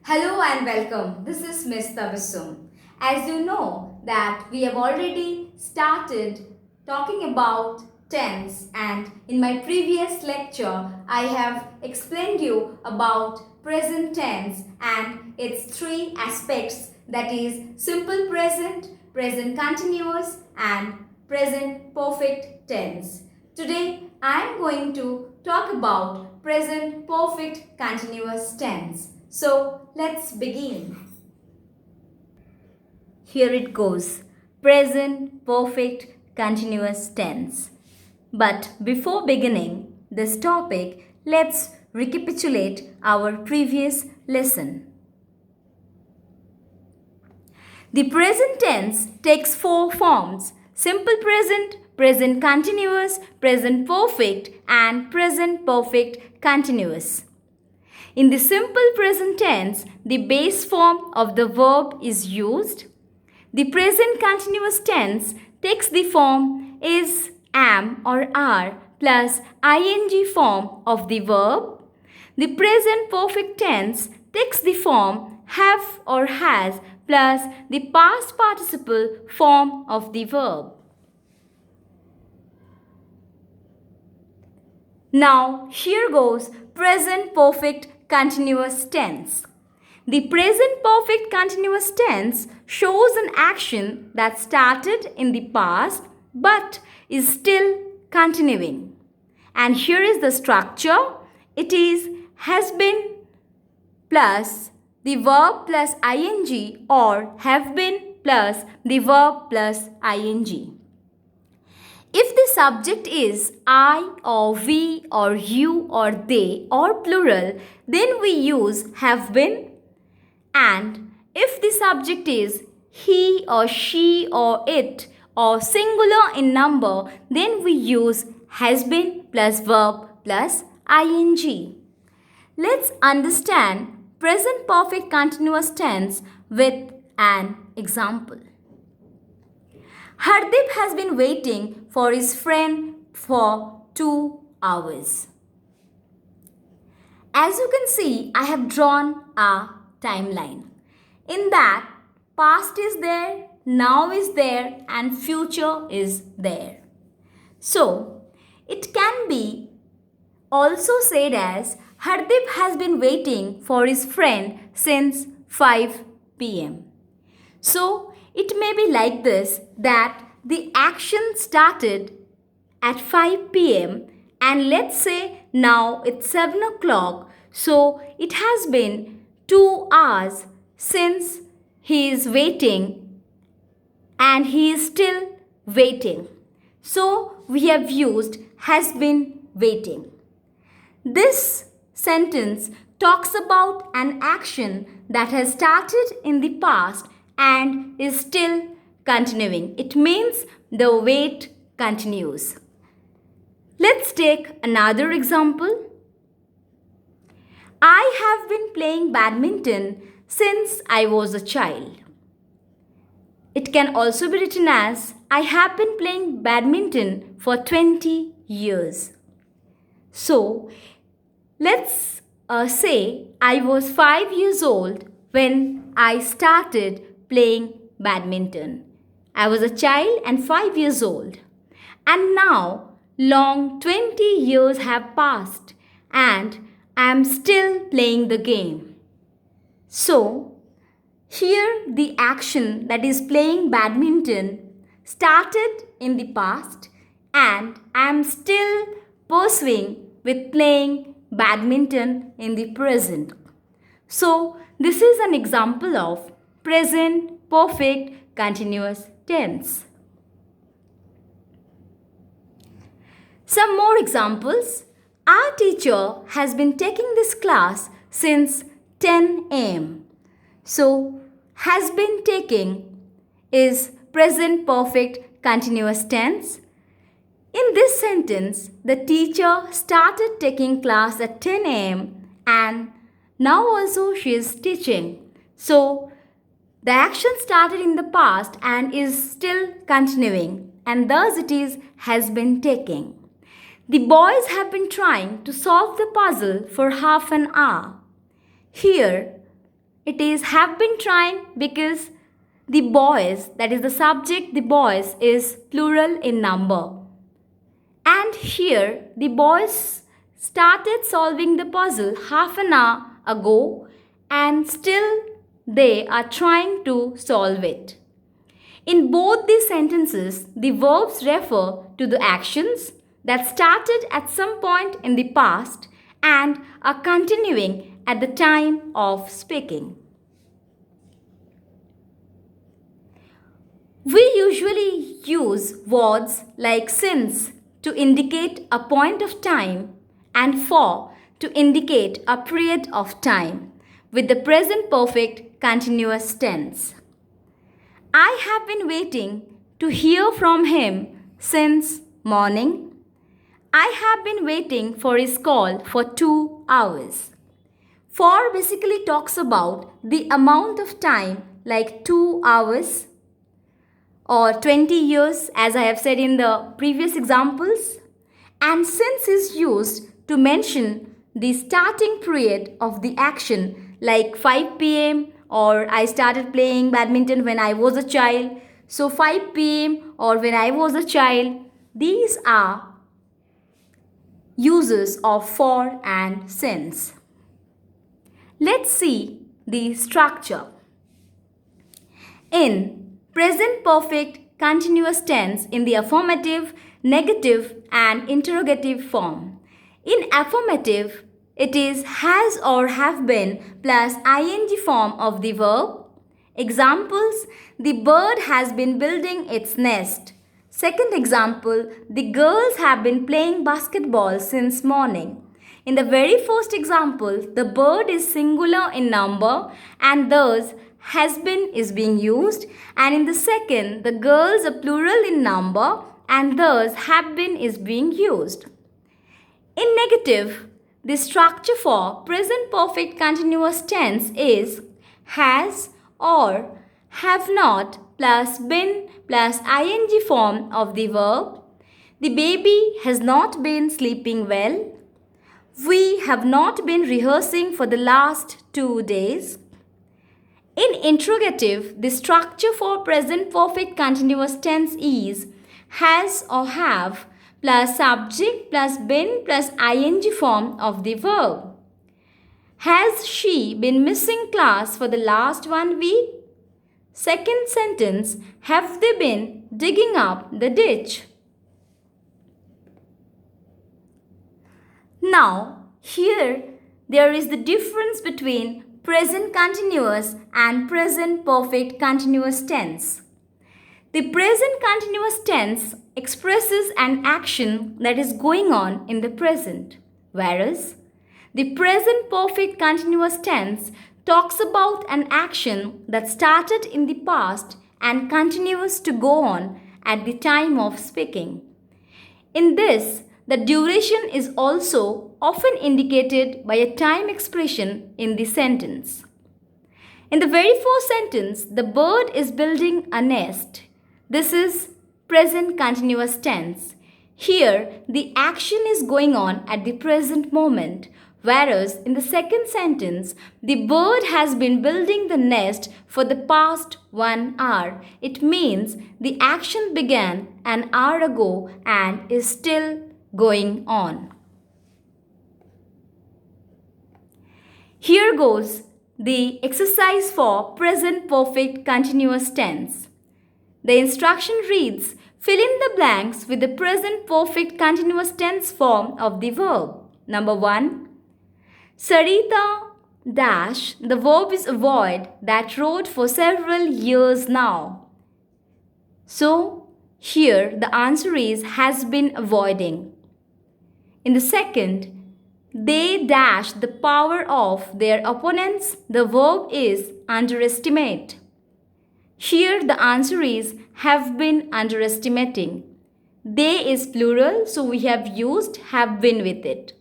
Hello and welcome. This is Miss Tabassum. As you know that we have already started talking about tense, and in my previous lecture I have explained you about present tense and its three aspects, that is simple present, present continuous and present perfect tense. Today I am going to talk about present perfect continuous tense. So let's begin. Here it goes. Present perfect continuous tense. But before beginning this topic, let's recapitulate our previous lesson. The present tense takes four forms: simple present, present continuous, present perfect, and present perfect continuous. In the simple present tense, the base form of the verb is used. The present continuous tense takes the form is, am, or are plus ing form of the verb. The present perfect tense takes the form have or has plus the past participle form of the verb. Now, here goes present perfect continuous tense. The present perfect continuous tense shows an action that started in the past but is still continuing. And here is the structure. It is has been plus the verb plus ing or have been plus the verb plus ing. If the subject is I or we or you or they or plural, then we use have been. And if the subject is he or she or it or singular in number, then we use has been plus verb plus ing. Let's understand present perfect continuous tense with an example. Hardeep has been waiting for his friend for 2 hours. As you can see, I have drawn a timeline. In that, past is there, now is there, and future is there. So, it can be also said as Hardeep has been waiting for his friend since 5 pm. So, it may be like this, that the action started at 5 pm and let's say now it's 7 o'clock. So, it has been 2 hours since he is waiting and he is still waiting. So, we have used has been waiting. This sentence talks about an action that has started in the past and is still continuing. It means the wait continues. Let's take another example. I have been playing badminton since I was a child. It can also be written as I have been playing badminton for 20 years. So, let's say I was 5 years old when I started playing badminton. I was a child and 5 years old. And now, long 20 years have passed and I am still playing the game. So, here the action, that is playing badminton, started in the past and I am still pursuing with playing badminton in the present. So, this is an example of present perfect continuous tense. Some more examples. Our teacher has been taking this class since 10 am. So, has been taking is present perfect continuous tense. In this sentence, the teacher started taking class at 10 am and now also she is teaching. So, the action started in the past and is still continuing, and thus it is has been taking. The boys have been trying to solve the puzzle for half an hour. Here, it is have been trying because the boys, that is the subject, the boys is plural in number. And here the boys started solving the puzzle half an hour ago and still they are trying to solve it. In both these sentences, the verbs refer to the actions that started at some point in the past and are continuing at the time of speaking. We usually use words like since to indicate a point of time and for to indicate a period of time with the present perfect continuous tense. I have been waiting to hear from him since morning. I have been waiting for his call for 2 hours. For basically talks about the amount of time like 2 hours or 20 years as I have said in the previous examples. And since is used to mention the starting period of the action like 5 p.m. or I started playing badminton when I was a child. So 5 p.m. or when I was a child. These are uses of for and since. Let's see the structure. In present perfect continuous tense in the affirmative, negative and interrogative form. In affirmative, it is has or have been plus ing form of the verb. Examples, the bird has been building its nest. Second example, the girls have been playing basketball since morning. In the very first example, the bird is singular in number and thus has been is being used, and in the second, the girls are plural in number and thus have been is being used. In negative, the structure for present perfect continuous tense is has or have not plus been plus ing form of the verb. The baby has not been sleeping well. We have not been rehearsing for the last 2 days. In interrogative, the structure for present perfect continuous tense is has or have plus subject plus been plus ing form of the verb. Has she been missing class for the last 1 week? Second sentence, have they been digging up the ditch? Now, here there is the difference between present continuous and present perfect continuous tense. The present continuous tense expresses an action that is going on in the present, whereas the present perfect continuous tense talks about an action that started in the past and continues to go on at the time of speaking. In this, the duration is also often indicated by a time expression in the sentence. In the very first sentence, the bird is building a nest. This is present continuous tense. Here, the action is going on at the present moment, whereas in the second sentence, the bird has been building the nest for the past 1 hour. It means the action began an hour ago and is still going on. Here goes the exercise for present perfect continuous tense. The instruction reads, fill in the blanks with the present perfect continuous tense form of the verb. Number 1. Sarita dash, the verb is avoid, that rode for several years now. So, here the answer is has been avoiding. In the second, they dash the power of their opponents. The verb is underestimate. Here the answer is have been underestimating. They is plural, so we have used have been with it.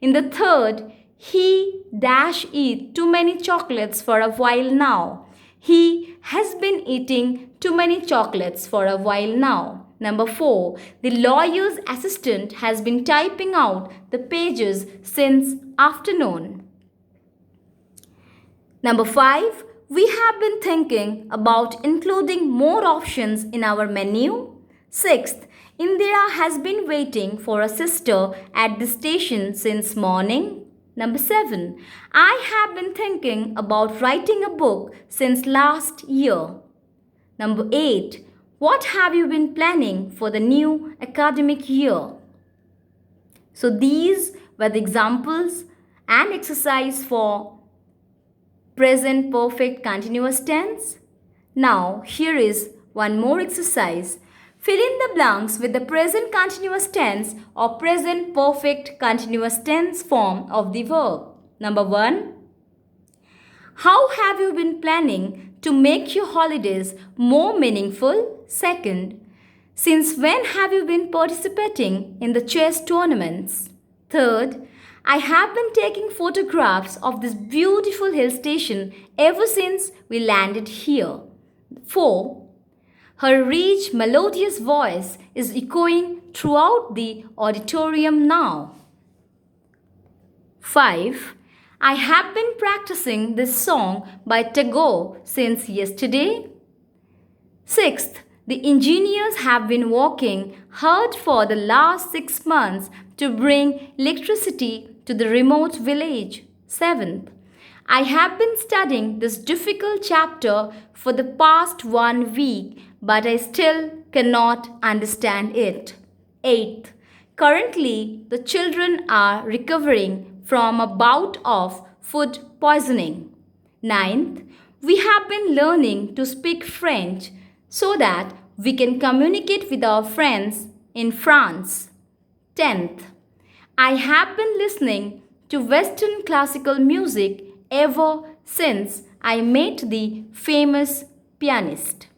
In the third, he dash eat too many chocolates for a while now. He has been eating too many chocolates for a while now. Number 4. The lawyer's assistant has been typing out the pages since afternoon. Number 5, we have been thinking about including more options in our menu. Sixth, Indira has been waiting for a sister at the station since morning. Number 7, I have been thinking about writing a book since last year. Number 8, what have you been planning for the new academic year? So these were the examples and exercise for present perfect continuous tense. Now, here is one more exercise. Fill in the blanks with the present continuous tense or present perfect continuous tense form of the verb. Number 1. How have you been planning to make your holidays more meaningful? Second. Since when have you been participating in the chess tournaments? Third. I have been taking photographs of this beautiful hill station ever since we landed here. 4. Her rich, melodious voice is echoing throughout the auditorium now. 5. I have been practicing this song by Tagore since yesterday. 6th. The engineers have been working hard for the last 6 months to bring electricity to the remote village. 7th. I have been studying this difficult chapter for the past 1 week, but I still cannot understand it. 8th. Currently, the children are recovering from a bout of food poisoning. 9th. We have been learning to speak French so that we can communicate with our friends in France. 10th. I have been listening to Western classical music ever since I met the famous pianist.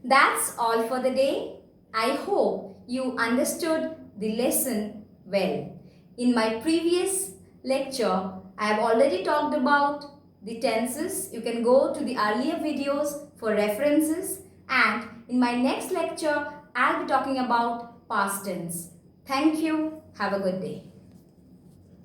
That's all for the day. I hope you understood the lesson well. In my previous lecture, I have already talked about the tenses. You can go to the earlier videos for references, and in my next lecture, I'll be talking about past tense. Thank you. Have a good day.